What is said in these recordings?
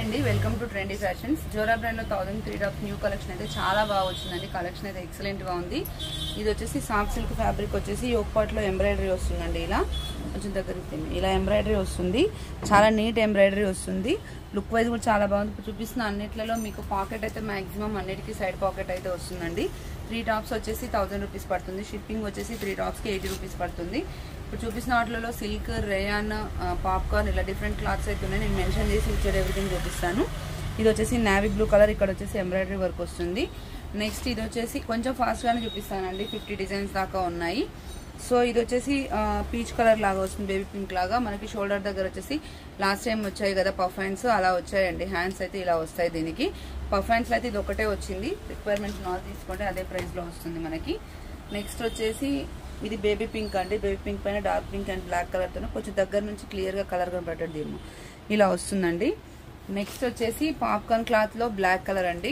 అండి welcome to trendy fashions. Zora brand లో 1003 top new collection అయితే చాలా బాగా వచ్చిందండి. కలెక్షన్ అయితే ఎక్సలెంట్ గా ఉంది. ఇది వచ్చేసి సాఫ్ట్ సిల్క్ ఫ్యాబ్రిక్ వచ్చేసి యోక్ పార్ట్ లో ఎంబ్రాయిడరీ వస్తుందండి. ఇలా కొంచెం దగ్గరికి ఇలా ఎంబ్రాయిడరీ వస్తుంది. చాలా నీట్ ఎంబ్రాయిడరీ వస్తుంది. లుక్ వైజ్ కూడా చాలా బాగుంది. ఇప్పుడు చూపిస్తున్న అన్నిట్లలో మీకు పాకెట్ అయితే మాక్సిమం అన్నిటికీ సైడ్ పాకెట్ అయితే వస్తుందండి. 3 టాప్స్ వచ్చేసి 1000 రూపీస్ పడుతుంది. షిప్పింగ్ వచ్చేసి 3 టాప్స్ కి 80 రూపీస్ పడుతుంది. ఇప్పుడు చూపిస్తున్న వాటిలో సిల్క్, రేయాన్, పాప్కార్న్ ఇలా డిఫరెంట్ క్లాత్స్ అయితే ఉన్నాయి. నేను మెన్షన్ చేసి ఇచ్చేది ఎవ్రీథింగ్ చూపిస్తాను. ఇది వచ్చేసి నావీ బ్లూ కలర్, ఇక్కడ వచ్చేసి ఎంబ్రాయిడరీ వర్క్ వస్తుంది. నెక్స్ట్ ఇది వచ్చేసి కొంచెం ఫాస్ట్గానే చూపిస్తానండి. 50 డిజైన్స్ దాకా ఉన్నాయి. సో ఇది వచ్చేసి పీచ్ కలర్ లాగా వస్తుంది, బేబీ పింక్ లాగా. మనకి షోల్డర్ దగ్గర వచ్చేసి లాస్ట్ టైం వచ్చాయి కదా పఫ్ హ్యాండ్స్, అలా వచ్చాయండి. హ్యాండ్స్ అయితే ఇలా వస్తాయి. దీనికి పఫ్ హ్యాండ్స్ అయితే ఇది ఒకటే వచ్చింది. రిక్వైర్మెంట్ నాల్ తీసుకుంటే అదే ప్రైస్లో వస్తుంది మనకి. నెక్స్ట్ వచ్చేసి ఇది బేబీ పింక్ అండి. బేబీ పింక్ పైన డార్క్ పింక్ అండ్ బ్లాక్ కలర్తో కొంచెం దగ్గర నుంచి క్లియర్గా కలర్ కనబడ్డది దీన్ని ఇలా వస్తుందండి. నెక్స్ట్ వచ్చేసి పాప్కార్న్ క్లాత్లో బ్లాక్ కలర్ అండి.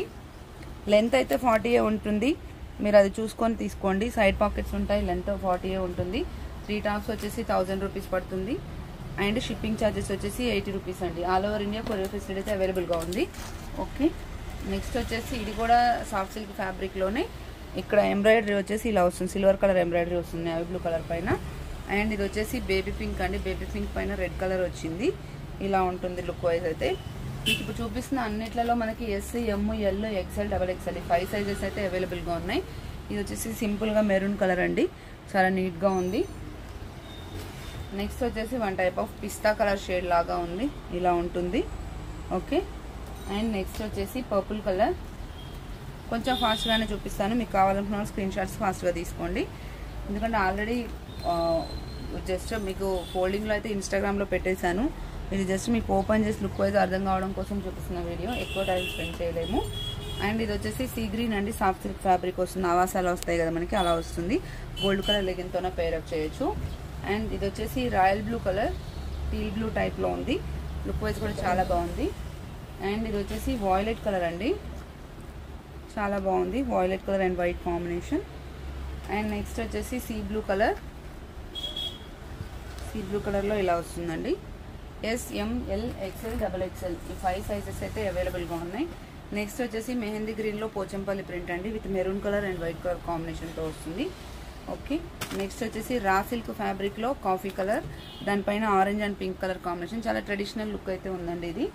లెంత్ అయితే 40 ఉంటుంది. మీరు అది చూసుకొని తీసుకోండి. సైడ్ పాకెట్స్ ఉంటాయి. లెంత్ 40 ఉంటుంది. 3 టాప్స్ వచ్చేసి 1000 రూపీస్ పడుతుంది. అండ్ షిప్పింగ్ ఛార్జెస్ వచ్చేసి 80 రూపీస్ అండి. All over India courier facility అయితే అవైలబుల్గా ఉంది. ఓకే, నెక్స్ట్ వచ్చేసి ఇది కూడా సాఫ్ట్ సిల్క్ ఫ్యాబ్రిక్లోనే ఇక్కడ ఎంబ్రాయిడరీ వచ్చేసి ఇలా వస్తుంది. సిల్వర్ కలర్ ఎంబ్రాయిడరీ వస్తుంది నేవీ బ్లూ కలర్ పైన. అండ్ ఇది వచ్చేసి బేబీ పింక్ అండి. బేబీ పింక్ పైన రెడ్ కలర్ వచ్చింది. ఇలా ఉంటుంది లుక్ వైజ్ అయితే. మీకు ఇప్పుడు చూపిస్తున్న అన్నిట్లలో మనకి ఎస్, ఎమ్, ఎల్, ఎక్స్ఎల్, XXL 5 సైజెస్ అయితే అవైలబుల్గా ఉన్నాయి. ఇది వచ్చేసి సింపుల్గా మెరూన్ కలర్ అండి. చాలా నీట్గా ఉంది. నెక్స్ట్ వచ్చేసి one type of pista colour shade లాగా ఉంది. ఇలా ఉంటుంది. ఓకే, అండ్ నెక్స్ట్ వచ్చేసి పర్పుల్ కలర్. కొంచెం ఫాస్ట్గానే చూపిస్తాను. మీకు కావాలనుకున్న స్క్రీన్ షాట్స్ ఫాస్ట్గా తీసుకోండి. ఎందుకంటే ఆల్రెడీ జస్ట్ మీకు ఫోల్డింగ్లో అయితే ఇన్స్టాగ్రామ్లో పెట్టేశాను. ఇది జస్ట్ మీకు ఓపెన్ చేసి లుక్ వైజ్ అర్థం కావడం కోసం చూపిస్తున్న వీడియో. ఎక్కువ టైం స్పెండ్ చేయలేము. అండ్ ఇది వచ్చేసి సీ గ్రీన్ అండి. సాఫ్ట్ సిల్క్ ఫ్యాబ్రిక్ వస్తుంది. ఆవాసాలు వస్తాయి కదా మనకి, అలా వస్తుంది. గోల్డ్ కలర్ లెగిన్తోనే పేరప్ చేయొచ్చు. అండ్ ఇది వచ్చేసి royal blue colour, teal blue టైప్లో ఉంది. లుక్ వైజ్ కూడా చాలా బాగుంది. అండ్ ఇది వచ్చేసి వాయిలెట్ కలర్ అండి. చాలా బాగుంది. Violet colour and white combination. And next వచ్చేసి sea blue colour. Sea blue కలర్లో ఇలా వస్తుందండి. S, M, L, XL, XXL ఈ 5 సైజెస్ అయితే అవైలబుల్గా ఉన్నాయి. నెక్స్ట్ వచ్చేసి మెహందీ గ్రీన్లో పోచంపల్లి ప్రింట్ అండి. With maroon colour and white colour కాంబినేషన్తో వస్తుంది. ఓకే, నెక్స్ట్ వచ్చేసి రా సిల్క్ ఫ్యాబ్రిక్లో కాఫీ కలర్, దానిపైన orange and pink colour combination. చాలా ట్రెడిషనల్ లుక్ అయితే ఉందండి ఇది.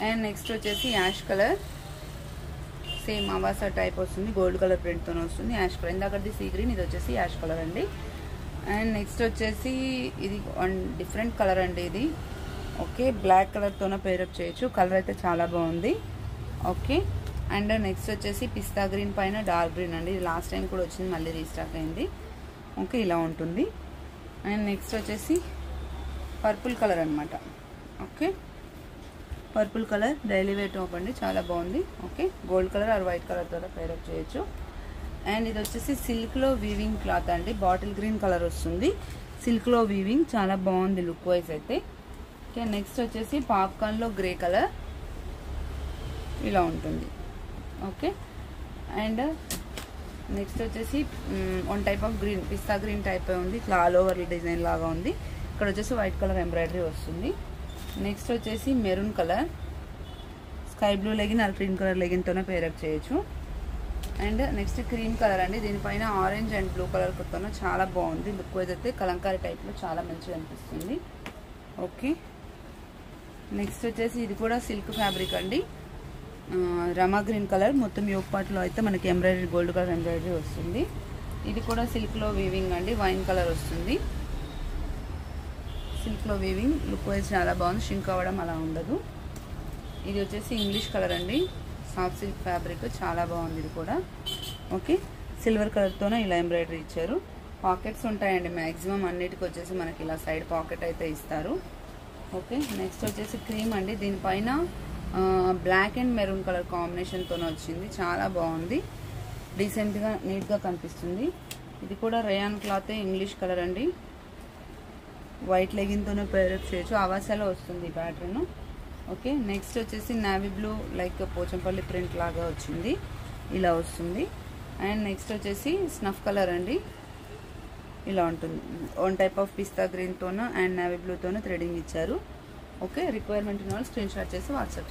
అండ్ నెక్స్ట్ వచ్చేసి యాష్ కలర్, సేమ్ ఆవాసా టైప్ వస్తుంది. గోల్డ్ కలర్ ప్రింట్తో వస్తుంది. యాష్ కలర్, ఇందాకది సీ గ్రీన్, ఇది వచ్చేసి యాష్ కలర్ అండి. అండ్ నెక్స్ట్ వచ్చేసి ఇది డిఫరెంట్ కలర్ అండి ఇది. ఓకే, బ్లాక్ కలర్తోనే పేరప్ చేయొచ్చు. కలర్ అయితే చాలా బాగుంది. ఓకే, అండ్ నెక్స్ట్ వచ్చేసి పిస్తా గ్రీన్ పైన డార్క్ గ్రీన్ అండి. ఇది లాస్ట్ టైం కూడా వచ్చింది, మళ్ళీ రీస్టాక్ అయింది. ఓకే, ఇలా ఉంటుంది. అండ్ నెక్స్ట్ వచ్చేసి పర్పుల్ కలర్ అనమాట. Okay, purple colour daily wear top అండి. చాలా బాగుంది. Okay, gold colour or white కలర్తో పేరప్ చేయొచ్చు. అండ్ ఇది వచ్చేసి సిల్క్లో వీవింగ్ క్లాత్ అండి. బాటిల్ గ్రీన్ కలర్ వస్తుంది. సిల్క్లో వీవింగ్ చాలా బాగుంది లుక్ వైజ్ అయితే. ఓకే, నెక్స్ట్ వచ్చేసి పాప్కార్న్లో గ్రే కలర్ ఇలా ఉంటుంది. ఓకే, అండ్ నెక్స్ట్ వచ్చేసి వన్ టైప్ ఆఫ్ గ్రీన్, పిస్తా గ్రీన్ టైప్ ఉంది. ఇట్లా ఆల్ ఓవర్ డిజైన్ లాగా ఉంది. ఇక్కడ వచ్చేసి వైట్ కలర్ ఎంబ్రాయిడరీ వస్తుంది. నెక్స్ట్ వచ్చేసి maroon colour, sky blue legging or cream colour లెగిన్తోనే పేరప్ చేయొచ్చు. అండ్ నెక్స్ట్ క్రీమ్ కలర్ అండి. దీనిపైన ఆరెంజ్ అండ్ బ్లూ కలర్ కొత్తన చాలా బాగుంది. లుక్ వైజ్ అయితే కలంకారీ టైప్లో చాలా మంచిగా అనిపిస్తుంది. ఓకే, నెక్స్ట్ వచ్చేసి ఇది కూడా సిల్క్ ఫ్యాబ్రిక్ అండి. రమా గ్రీన్ కలర్. మొత్తం యోక్ పార్ట్లో అయితే మనకి ఎంబ్రాయిడరీ, గోల్డ్ కలర్ ఎంబ్రాయిడరీ వస్తుంది. ఇది కూడా సిల్క్లో వీవింగ్ అండి. వైన్ కలర్ వస్తుంది. సిల్క్లో వీవింగ్ లుక్ వైజ్ చాలా బాగుంది. షింక్ అవ్వడం అలా ఉండదు. ఇది వచ్చేసి ఇంగ్లీష్ కలర్ అండి. సాఫ్ట్ సిల్క్ ఫ్యాబ్రిక్ చాలా బాగుంది ఇది కూడా. ఓకే, సిల్వర్ కలర్తోనే ఇలా ఎంబ్రాయిడరీ ఇచ్చారు. పాకెట్స్ ఉంటాయండి మ్యాక్సిమం అన్నిటికి వచ్చేసి మనకి ఇలా సైడ్ పాకెట్ అయితే ఇస్తారు. ఓకే, నెక్స్ట్ వచ్చేసి క్రీమ్ అండి. దీనిపైన బ్లాక్ అండ్ మెరూన్ కలర్ కాంబినేషన్తోనే వచ్చింది. చాలా బాగుంది. డీసెంట్గా నీట్గా కనిపిస్తుంది. ఇది కూడా రేయాన్ క్లాత్, ఇంగ్లీష్ కలర్ అండి. వైట్ లెగిన్తోనే పేరప్ చేయొచ్చు. ఆవాసాలో వస్తుంది ఈ ప్యాటర్న్. ఓకే, నెక్స్ట్ వచ్చేసి navy blue like Pochampally print లాగా వచ్చింది. ఇలా వస్తుంది. అండ్ నెక్స్ట్ వచ్చేసి స్నఫ్ కలర్ అండి. ఇలా ఉంటుంది. వన్ టైప్ ఆఫ్ పిస్తా గ్రీన్తోనూ అండ్ నావీ బ్లూతోనూ థ్రెడింగ్ ఇచ్చారు. ఓకే, రిక్వైర్మెంట్ ఉన్న వాళ్ళు స్క్రీన్ షాట్ చేసి వాట్సాప్ చేయండి.